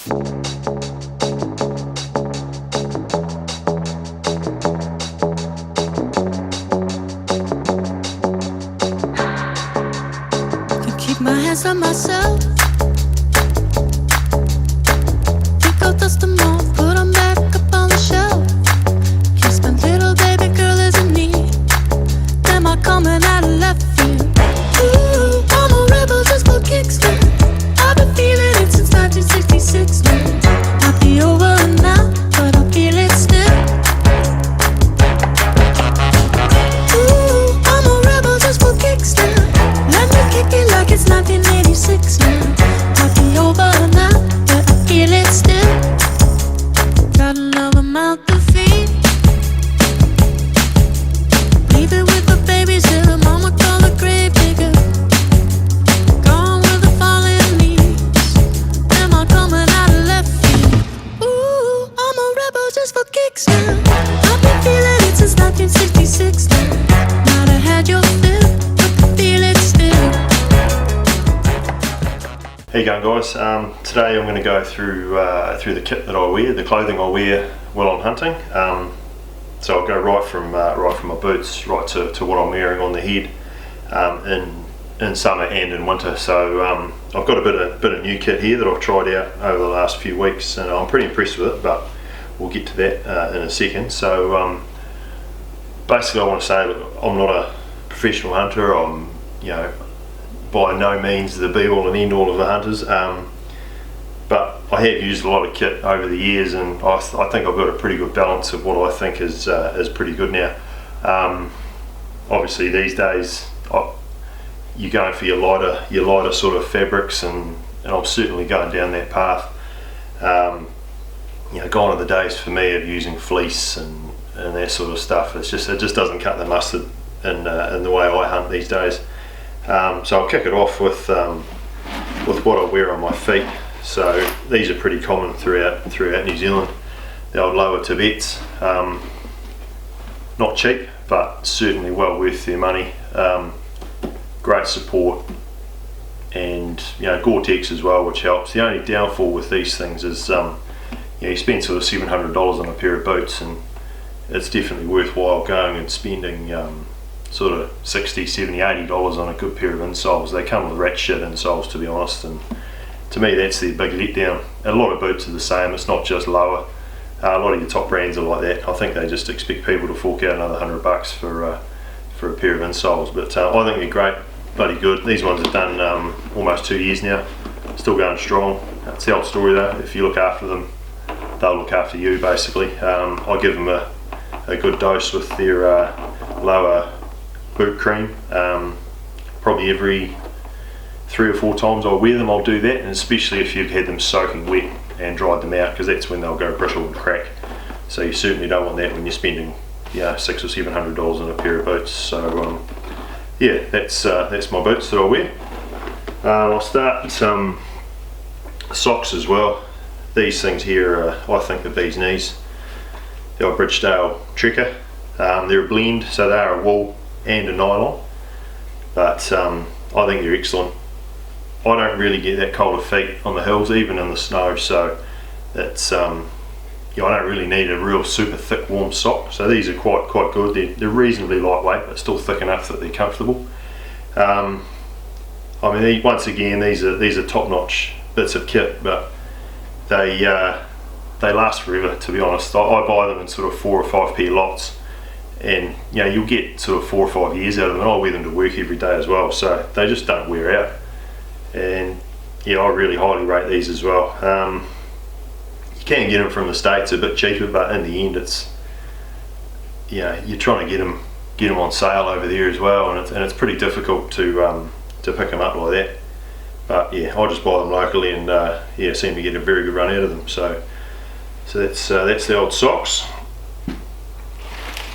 Keep my hands on myself. Think I'll dust them off, put them back up on the shelf. Kiss my little baby girl is in need. Am I coming out of left field? Ooh, I'm a rebel just for kicks now. I've been feeling it since 1966 now. Might be over now, but I feel it still. Ooh, I'm a rebel just for kicks now. Let me kick it like it's 1986 now. Might be over now, but I feel it still. Got another mouth to feed. Leave it with the babies till the mama call the grave digger. Gone with the fallen leaves. Am I coming out of left field? Ooh, I'm a rebel just for kicks now. I've been feeling it since 1966 now. Might have had your fill, but I feel it still. How you going, guys? Today I'm going to go through the kit that I wear, the clothing I wear while I'm hunting. So I'll go right from my boots right to what I'm wearing on the head in summer and in winter. So I've got a bit of new kit here that I've tried out over the last few weeks, and I'm pretty impressed with it. But we'll get to that in a second. So basically, I want to say that I'm not a professional hunter. I'm by no means the be all and end all of the hunters, but I have used a lot of kit over the years, and I think I've got a pretty good balance of what I think is pretty good now. Obviously these days you're going for your lighter sort of fabrics, and I'm certainly going down that path. Gone are the days for me of using fleece and that sort of stuff. It just doesn't cut the mustard in the way I hunt these days. So I'll kick it off with what I wear on my feet. So these are pretty common throughout New Zealand. The old lower Tibets, not cheap, but certainly well worth their money. Great support, and Gore-Tex as well, which helps. The only downfall with these things is you spend sort of $700 on a pair of boots, and it's definitely worthwhile going and spending sort of $60, $70, $80 on a good pair of insoles. They come with rat shit insoles, to be honest, and to me that's the big letdown. A lot of boots are the same. It's not just lower. A lot of your top brands are like that. I think they just expect people to fork out another $100 for a pair of insoles. But I think they're great, bloody good. These ones have done almost 2 years now, still going strong. It's the old story though. If you look after them, they'll look after you basically. I give them a good dose with their lower boot cream. Probably every 3 or 4 times I wear them, I'll do that, and especially if you've had them soaking wet and dried them out, because that's when they'll go brittle and crack. So you certainly don't want that when you're spending $600 or $700 on a pair of boots. So yeah, that's my boots that I wear. I'll start with some socks as well. These things here I think the bee's knees. The old Bridgestyle Trekker. They're a blend, so they are a wool and a nylon, but I think they're excellent. I don't really get that cold of feet on the hills, even in the snow, so it's I don't really need a real super thick warm sock. So these are quite good. They're reasonably lightweight, but still thick enough that they're comfortable. I mean, once again, these are top-notch bits of kit, but they last forever, to be honest. I buy them in sort of 4 or 5 pair lots, and you'll get sort of 4 or 5 years out of them, and I wear them to work every day as well, so they just don't wear out. And I really highly rate these as well. You can get them from the States a bit cheaper, but in the end it's you're trying to get them on sale over there as well, and it's pretty difficult to pick them up like that. But I just buy them locally, and seem to get a very good run out of them. So that's the old socks.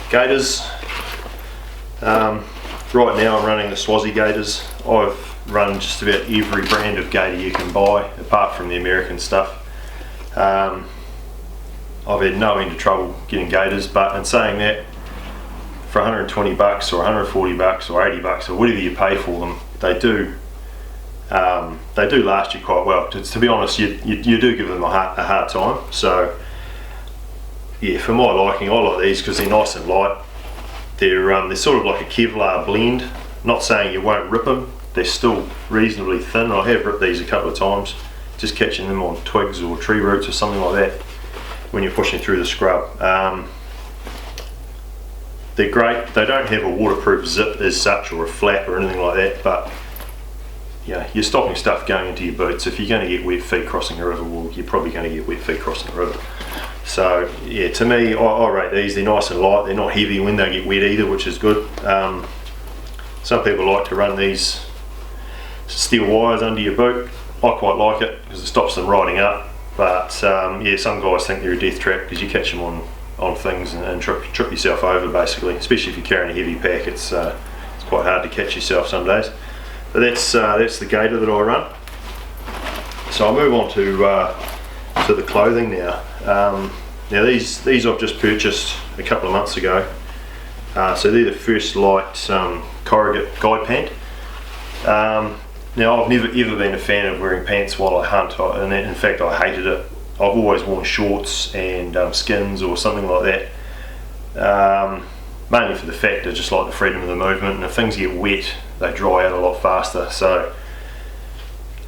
Gaiters. Right now I'm running the Swazi gaiters. I've run just about every brand of gaiter you can buy, apart from the American stuff. I've had no end of trouble getting gaiters, but in saying that, for $120 or $140 or $80 or whatever you pay for them, they do They do last you quite well. To be honest, you do give them a hard time. So yeah, for my liking, I like these because they're nice and light. They're sort of like a Kevlar blend. Not saying you won't rip them. They're still reasonably thin. I have ripped these a couple of times, just catching them on twigs or tree roots or something like that when you're pushing through the scrub. They're great. They don't have a waterproof zip as such or a flap or anything like that, but yeah, you're stopping stuff going into your boots. If you're going to get wet feet crossing a river, well, you're probably going to get wet feet crossing a river. So yeah, to me, I rate these. They're nice and light. They're not heavy when they get wet either, which is good. Some people like to run these steel wires under your boot. I quite like it because it stops them riding up. But yeah, some guys think they're a death trap because you catch them on things and trip yourself over basically. Especially if you're carrying a heavy pack, it's quite hard to catch yourself some days. But that's the gaiter that I run. So I'll move on to the clothing now. Now these I've just purchased a couple of months ago. So they're the first Lite corrugate guide pant. Now I've never ever been a fan of wearing pants while I hunt, and in fact I hated it. I've always worn shorts and skins or something like that, mainly for the fact I just like the freedom of the movement, and if things get wet they dry out a lot faster. So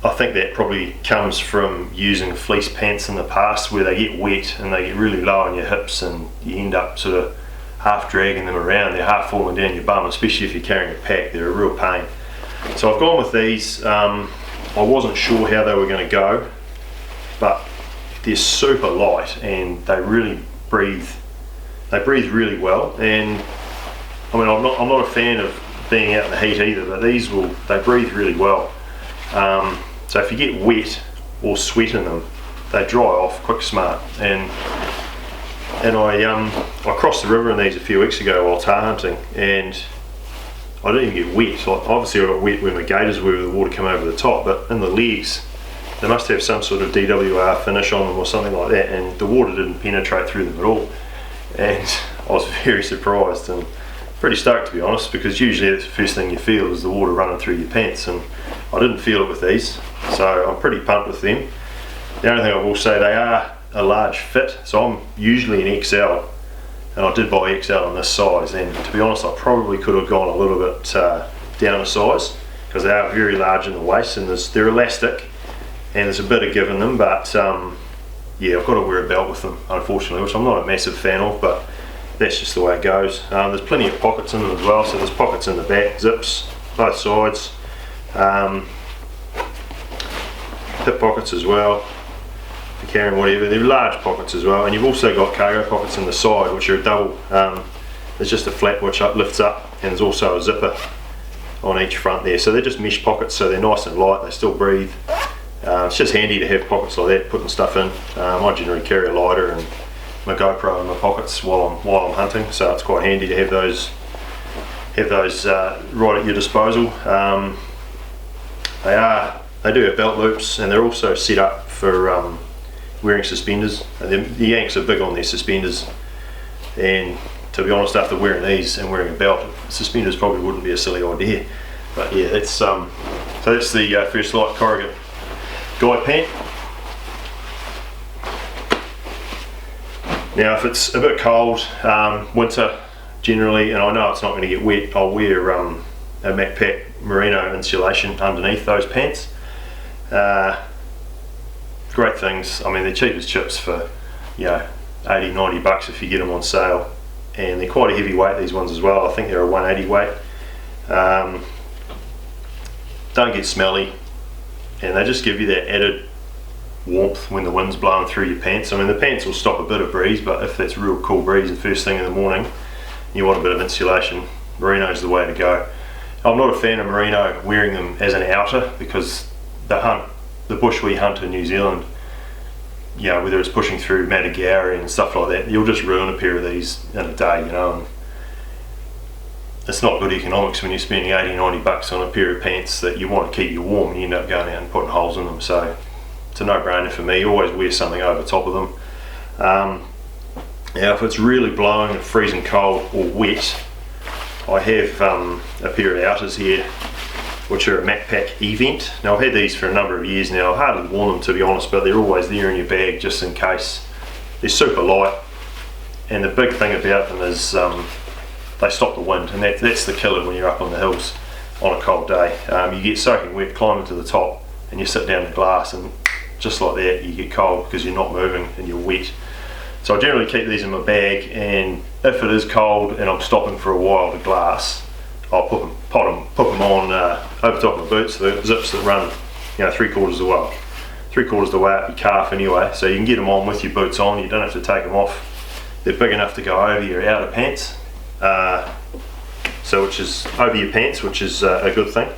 I think that probably comes from using fleece pants in the past where they get wet and they get really low on your hips and you end up sort of half dragging them around. They're half falling down your bum, especially if you're carrying a pack. They're a real pain. So I've gone with these. I wasn't sure how they were going to go, but they're super light and they really breathe. They breathe really well, and I mean I'm not a fan of being out in the heat either, but they breathe really well. So if you get wet or sweat in them, they dry off quick smart. And I crossed the river in these a few weeks ago while tar hunting, and I didn't even get wet. Like, obviously I got wet when my gaiters were, with the water come over the top, but in the legs they must have some sort of DWR finish on them or something like that, and the water didn't penetrate through them at all. And I was very surprised and pretty stoked, to be honest, because usually that's the first thing you feel is the water running through your pants, and I didn't feel it with these, so I'm pretty pumped with them. The only thing I will say, they are a large fit, so I'm usually an XL, and I did buy XL in this size, and to be honest I probably could have gone a little bit down a size because they are very large in the waist, and they're elastic and there's a bit of give in them, but yeah, I've got to wear a belt with them unfortunately, which I'm not a massive fan of, but that's just the way it goes. There's plenty of pockets in them as well, so there's pockets in the back, zips both sides, hip pockets as well for carrying whatever. They're large pockets as well, and you've also got cargo pockets in the side which are a double. There's just a flap which lifts up, and there's also a zipper on each front there, so they're just mesh pockets, so they're nice and light, they still breathe. It's just handy to have pockets like that, putting stuff in. I generally carry a lighter and my GoPro in my pockets while I'm hunting, so it's quite handy to have those right at your disposal. They do have belt loops, and they're also set up for wearing suspenders. The Yanks are big on their suspenders, and to be honest, after wearing these and wearing a belt, suspenders probably wouldn't be a silly idea. But yeah, that's so that's the first Lite corrugate guide pant. Now if it's a bit cold, winter generally, and I know it's not going to get wet, I'll wear a MacPack merino insulation underneath those pants. Great things. I mean, they're cheap as chips for, you know, 80-90 bucks if you get them on sale, and they're quite a heavy weight, these ones as well. I think they're a 180 weight. Don't get smelly, and they just give you that added warmth when the wind's blowing through your pants. I mean, the pants will stop a bit of breeze, but if that's real cool breeze the first thing in the morning, you want a bit of insulation, merino's the way to go. I'm not a fan of merino wearing them as an outer, because the bush we hunt in New Zealand, you know, whether it's pushing through Matagari and stuff like that, you'll just ruin a pair of these in a day, you know. And it's not good economics when you're spending 80-90 bucks on a pair of pants that you want to keep you warm and you end up going out and putting holes in them. So it's a no-brainer for me. Always wear something over top of them. Now if it's really blowing and freezing cold or wet, I have a pair of outers here which are a MacPack event. Now I've had these for a number of years now. I've hardly worn them, to be honest, but they're always there in your bag just in case. They're super light, and the big thing about them is they stop the wind, and that's the killer when you're up on the hills on a cold day. You get soaking wet climbing to the top, and you sit down the glass, and just like that you get cold because you're not moving and you're wet. So I generally keep these in my bag, and if it is cold and I'm stopping for a while to glass, I'll put them on over top of my boots, the zips that run, 3/4 of the way, 3/4 of the way up your calf anyway. So you can get them on with your boots on. You don't have to take them off. They're big enough to go over your outer pants, which is over your pants, which is a good thing.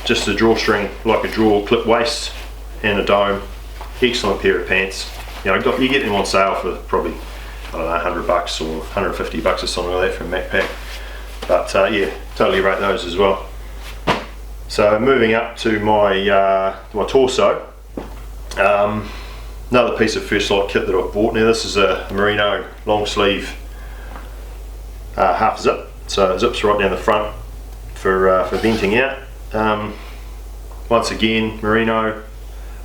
Just a drawstring, like a draw clip waist and a dome. Excellent pair of pants. You get them on sale for probably, I don't know, $100 or $150 or something like that from MacPack. But yeah, totally rate those as well. So moving up to my torso, another piece of First Lite kit that I've bought. Now this is a merino long sleeve half zip, so it zips right down the front for venting out. Once again, merino.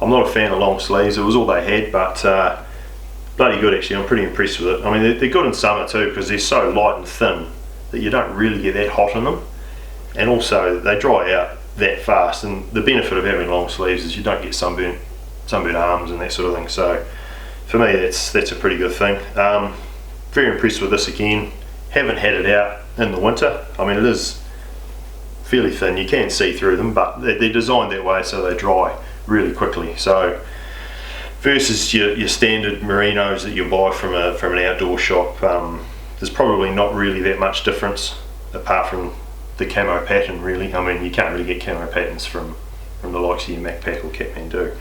I'm not a fan of long sleeves. It was all they had, but bloody good actually. I'm pretty impressed with it. I mean, they're good in summer too because they're so light and thin that you don't really get that hot in them, and also they dry out that fast. And the benefit of having long sleeves is you don't get sunburnt arms and that sort of thing. So for me, that's a pretty good thing. Very impressed with this again. Haven't had it out in the winter. I mean, it is fairly thin. You can see through them, but they're designed that way so they dry really quickly. So versus your standard merinos that you buy from an outdoor shop, there's probably not really that much difference apart from the camo pattern really. I mean, you can't really get camo patterns from the likes of your MacPack or Kathmandu.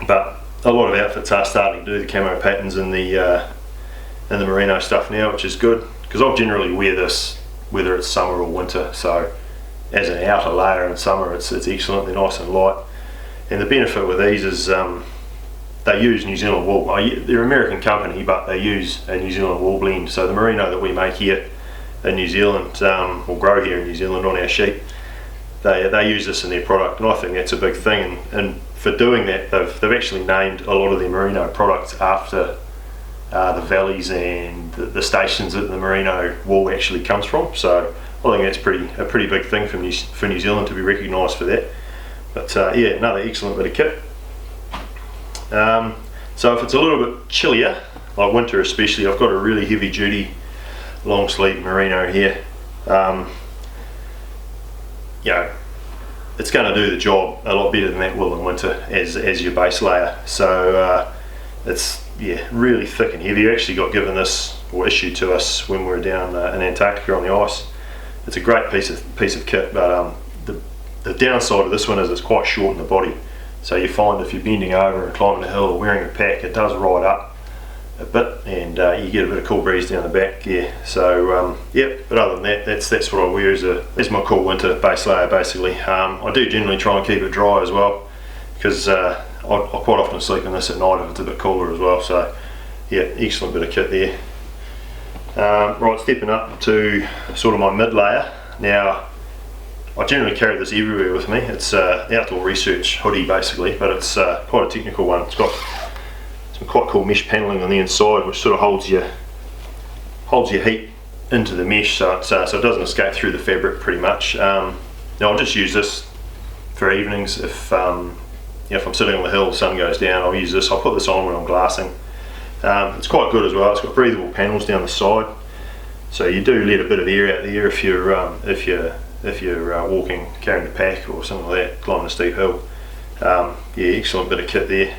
But a lot of outfits are starting to do the camo patterns in the merino stuff now, which is good because I'll generally wear this whether it's summer or winter. So as an outer layer in summer, it's excellent. They're nice and light, and the benefit with these is they use New Zealand wool. They're an American company, but they use a New Zealand wool blend. So the merino that we make here in New Zealand, or grow here in New Zealand on our sheep, they use this in their product, and I think that's a big thing. And for doing that, they've actually named a lot of their merino products after the valleys and the stations that the merino wool actually comes from. So I think that's a pretty big thing for New Zealand to be recognised for that. But yeah, another excellent bit of kit. So if it's a little bit chillier, like winter especially, I've got a really heavy duty long sleeve merino here. It's going to do the job a lot better than that wool in winter as your base layer. So it's really thick and heavy. We actually got given this, or issued to us, when we were down in Antarctica on the ice. It's a great piece of kit, but the downside of this one is it's quite short in the body. So you find if you're bending over and climbing a hill or wearing a pack, it does ride up a bit, and you get a bit of cool breeze down the back. Yeah. So but other than that, that's what I wear as my cool winter base layer basically. I do generally try and keep it dry as well, because I quite often sleep in this at night if it's a bit cooler as well. So yeah, excellent bit of kit there. Right, stepping up to sort of my mid layer. Now, I generally carry this everywhere with me. It's outdoor research hoodie basically, but it's quite a technical one. It's got some quite cool mesh panelling on the inside, which sort of holds your heat into the mesh, so it doesn't escape through the fabric pretty much. Now I'll just use this for evenings. If I'm sitting on the hill, the sun goes down, I'll use this. I'll put this on when I'm glassing. It's quite good as well. It's got breathable panels down the side, so you do let a bit of air out there if you're walking, carrying the pack or something like that, climbing a steep hill. Yeah, excellent bit of kit there.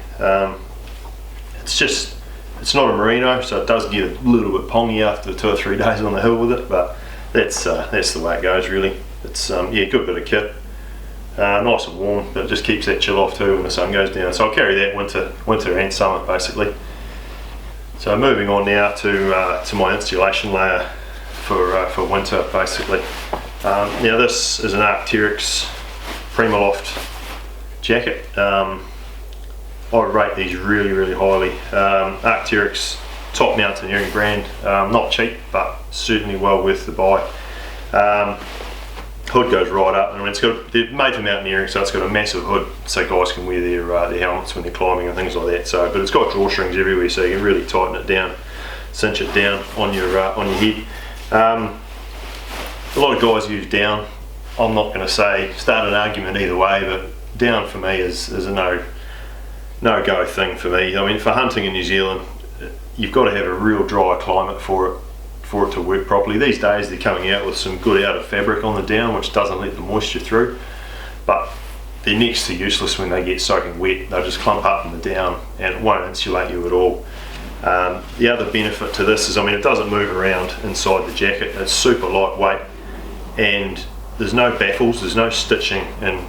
It's not a merino, so it does get a little bit pongy after 2 or 3 days on the hill with it, but that's the way it goes really. It's good bit of kit. Nice and warm, but it just keeps that chill off too when the sun goes down. So I'll carry that winter and summer basically. So moving on now to my insulation layer for winter basically. Now this is an Arc'teryx Primaloft jacket. I rate these really highly. Arc'teryx, top mountaineering brand, not cheap, but certainly well worth the buy. Hood goes right up, and they're made for mountaineering, so it's got a massive hood, so guys can wear their helmets when they're climbing and things like that. So, but it's got drawstrings everywhere, so you can really tighten it down, cinch it down on your head. A lot of guys use down. I'm not going to say start an argument either way, but down for me is a no go thing for me. I mean, for hunting in New Zealand, you've got to have a real dry climate for it to work properly. These days they're coming out with some good outer fabric on the down, which doesn't let the moisture through, but they're next to useless when they get soaking wet. They'll just clump up in the down and it won't insulate you at all. The other benefit to this is, I mean, it doesn't move around inside the jacket. It's super lightweight, and there's no baffles, there's no stitching, and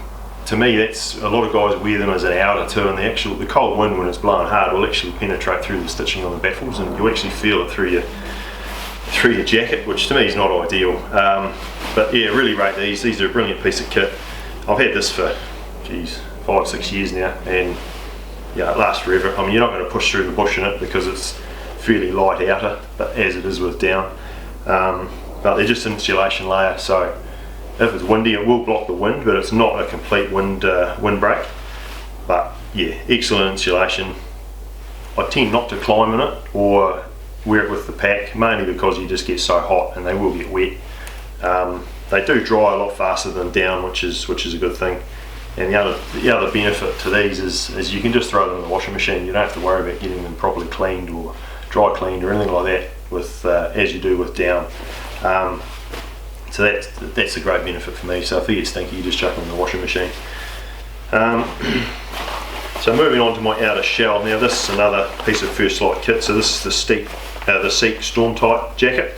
to me that's, a lot of guys wear them as an outer too, and the cold wind when it's blowing hard will actually penetrate through the stitching on the baffles, and you actually feel it through your jacket, which to me is not ideal. But yeah, really rate these. These are a brilliant piece of kit. I've had this for 5-6 years now, and yeah, it lasts forever. I mean, you're not going to push through the bush in it because it's fairly light outer, but as it is with down. But they're just an insulation layer, so if it's windy it will block the wind, but it's not a complete wind break. But yeah, excellent insulation. I tend not to climb in it or wear it with the pack, mainly because you just get so hot and they will get wet. They do dry a lot faster than down, which is a good thing. And the other benefit to these is you can just throw them in the washing machine. You don't have to worry about getting them properly cleaned or dry cleaned or anything like that with as you do with down. So that's a great benefit for me. So if they get stinky, you just chuck them in the washing machine. So moving on to my outer shell. Now this is another piece of First Lite kit. So this is the Seek Storm Type jacket.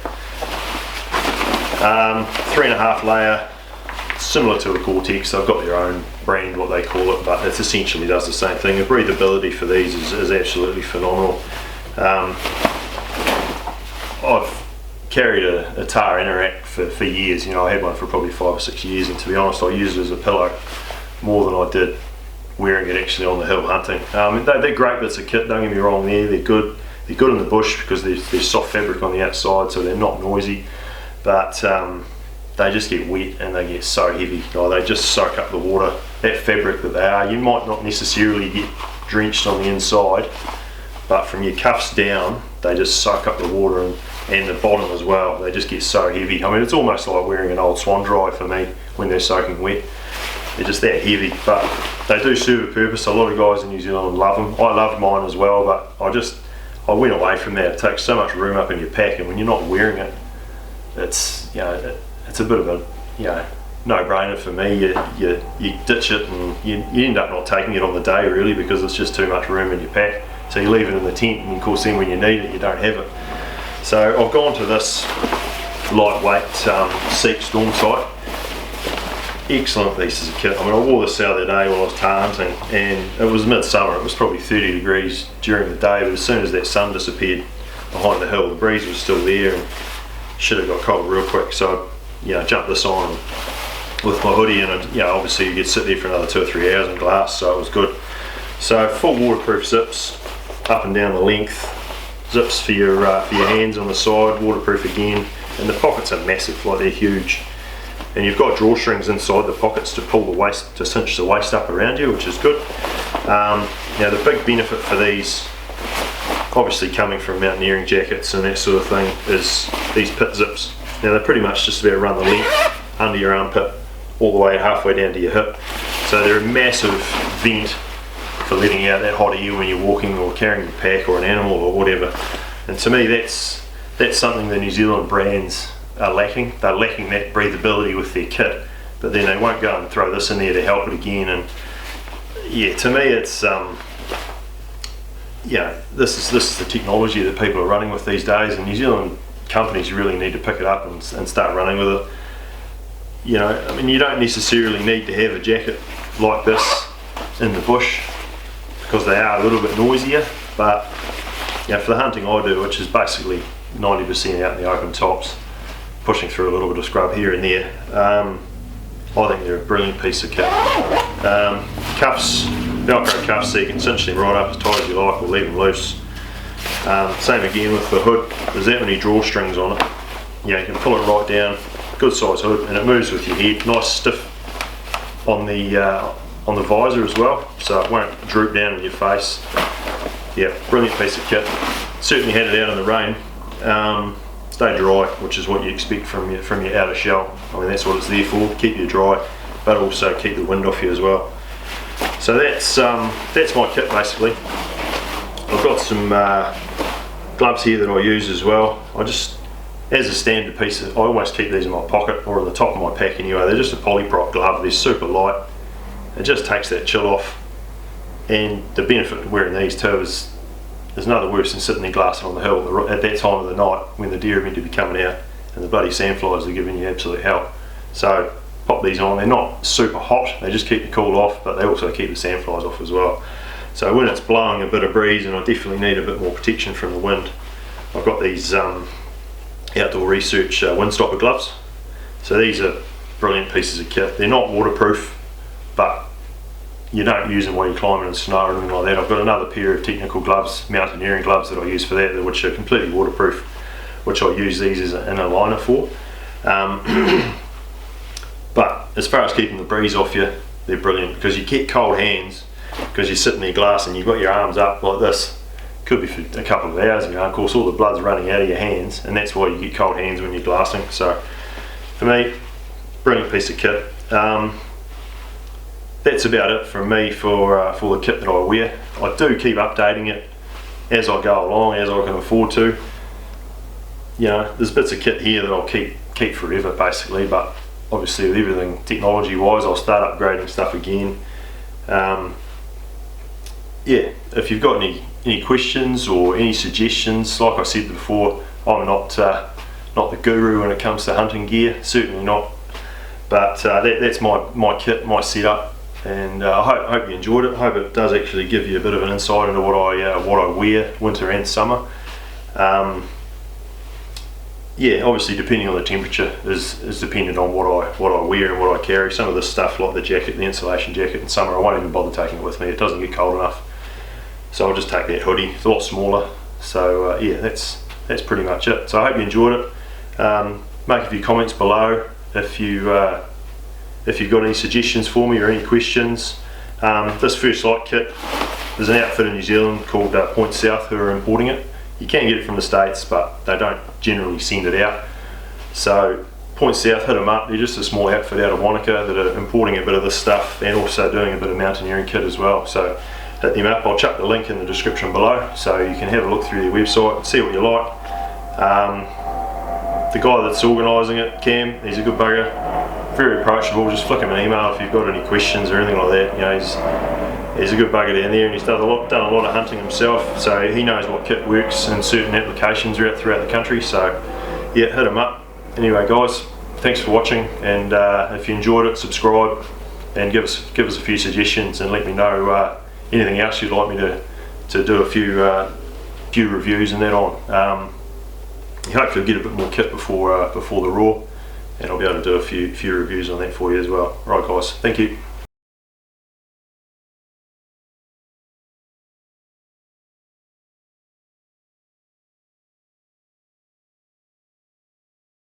3.5 layer, similar to the Gore-Tex. They've got their own brand, what they call it, but it essentially does the same thing. The breathability for these is absolutely phenomenal. I've carried a Tar Interact for years. You know, I had one for probably 5 or 6 years, and to be honest, I used it as a pillow more than I did wearing it actually on the hill hunting. They're great bits of kit, don't get me wrong there. They're good in the bush because there's soft fabric on the outside, so they're not noisy, but they just get wet and they get so heavy. They just soak up the water. That fabric that they are, you might not necessarily get drenched on the inside, but from your cuffs down they just soak up the water, and the bottom as well. They just get so heavy. I mean, it's almost like wearing an old Swan Dry for me when they're soaking wet. They're just that heavy, but they do serve a purpose. A lot of guys in New Zealand love them. I loved mine as well, but I went away from that. It takes so much room up in your pack, and when you're not wearing it, it's it's a bit of a no-brainer for me. You ditch it, and you end up not taking it on the day really, because it's just too much room in your pack. So you leave it in the tent, and of course then when you need it, you don't have it. So I've gone to this lightweight Seek Storm Type. Excellent pieces of kit. I mean, I wore this the other day while I was tar hunting, and it was midsummer. It was probably 30 degrees during the day, but as soon as that sun disappeared behind the hill, the breeze was still there, and shit, it got cold real quick. So I jumped this on with my hoodie, and obviously you could sit there for another 2 or 3 hours in glass, so it was good. So full waterproof zips up and down the length, zips for your hands on the side, waterproof again, and the pockets are massive, like they're huge. And you've got drawstrings inside the pockets to pull the waist, to cinch the waist up around you, which is good. Now the big benefit for these, obviously coming from mountaineering jackets and that sort of thing, is these pit zips. Now they're pretty much just about run the length under your armpit all the way halfway down to your hip. So they're a massive vent for letting out that hot air when you're walking or carrying your pack or an animal or whatever. And to me that's something the New Zealand brands are lacking. They're lacking that breathability with their kit, but then they won't go and throw this in there to help it again. And yeah, to me it's this is the technology that people are running with these days, and New Zealand companies really need to pick it up and start running with it. I mean, you don't necessarily need to have a jacket like this in the bush because they are a little bit noisier, but for the hunting I do, which is basically 90% out in the open tops, pushing through a little bit of scrub here and there, I think they're a brilliant piece of kit. Cuffs, Velcro cuffs, so you can cinch them right up as tight as you like or leave them loose. Same again with the hood. There's that many drawstrings on it. You can pull it right down good size hood, and it moves with your head. Nice stiff on the visor as well, so it won't droop down in your face. Yeah, brilliant piece of kit. Certainly had it out in the rain. Stay dry, which is what you expect from your outer shell. I mean, that's what it's there for, keep you dry, but also keep the wind off you as well. So that's my kit basically. I've got some gloves here that I use as well. As a standard piece, I always keep these in my pocket or at the top of my pack anyway. They're just a polyprop glove, they're super light. It just takes that chill off. And the benefit of wearing these too is there's nothing worse than sitting there glassing on the hill at that time of the night when the deer are meant to be coming out and the bloody sandflies are giving you absolute hell. So pop these on. They're not super hot, they just keep the cool off, but they also keep the sandflies off as well. So when it's blowing a bit of breeze and I definitely need a bit more protection from the wind, I've got these outdoor research windstopper gloves. So these are brilliant pieces of kit. They're not waterproof, but you don't use them while you're climbing in snow or anything like that. I've got another pair of technical gloves, mountaineering gloves that I use for that, which are completely waterproof, which I use these as an inner liner for. But as far as keeping the breeze off you, they're brilliant because you get cold hands because you're sitting there glassing, you've got your arms up like this. Could be for a couple of hours, you know, of course all the blood's running out of your hands, and that's why you get cold hands when you're glassing. So for me, brilliant piece of kit. That's about it from me for the kit that I wear. I do keep updating it as I go along, as I can afford to. You know, there's bits of kit here that I'll keep forever basically, but obviously with everything technology wise, I'll start upgrading stuff again. Yeah, if you've got any questions or any suggestions, like I said before, I'm not the guru when it comes to hunting gear, certainly not. But that's my kit, my setup, and I hope you enjoyed it. I hope it does actually give you a bit of an insight into what I wear, winter and summer. Yeah, obviously depending on the temperature is dependent on what I wear and what I carry. Some of this stuff like the jacket, the insulation jacket in summer, I won't even bother taking it with me. It doesn't get cold enough. So I'll just take that hoodie. It's a lot smaller. So yeah, that's pretty much it. So I hope you enjoyed it. Make a few comments below if you've got any suggestions for me or any questions. This First Lite kit, there's an outfit in New Zealand called Point South who are importing it. You can get it from the States, but they don't generally send it out. So Point South, hit them up. They're just a small outfit out of Wanaka that are importing a bit of this stuff and also doing a bit of mountaineering kit as well. So hit them up. I'll chuck the link in the description below so you can have a look through their website and see what you like. The guy that's organising it, Cam, he's a good bugger, very approachable. Just flick him an email if you've got any questions or anything like that. You know, he's a good bugger down there, and he's done a lot of hunting himself, so he knows what kit works in certain applications throughout the country. So yeah, hit him up. Anyway guys, thanks for watching, and if you enjoyed it, subscribe and give us a few suggestions and let me know anything else you'd like me to do a few reviews and that on. Hopefully get a bit more kit before the Raw, and I'll be able to do a few reviews on that for you as well. Right guys, thank you.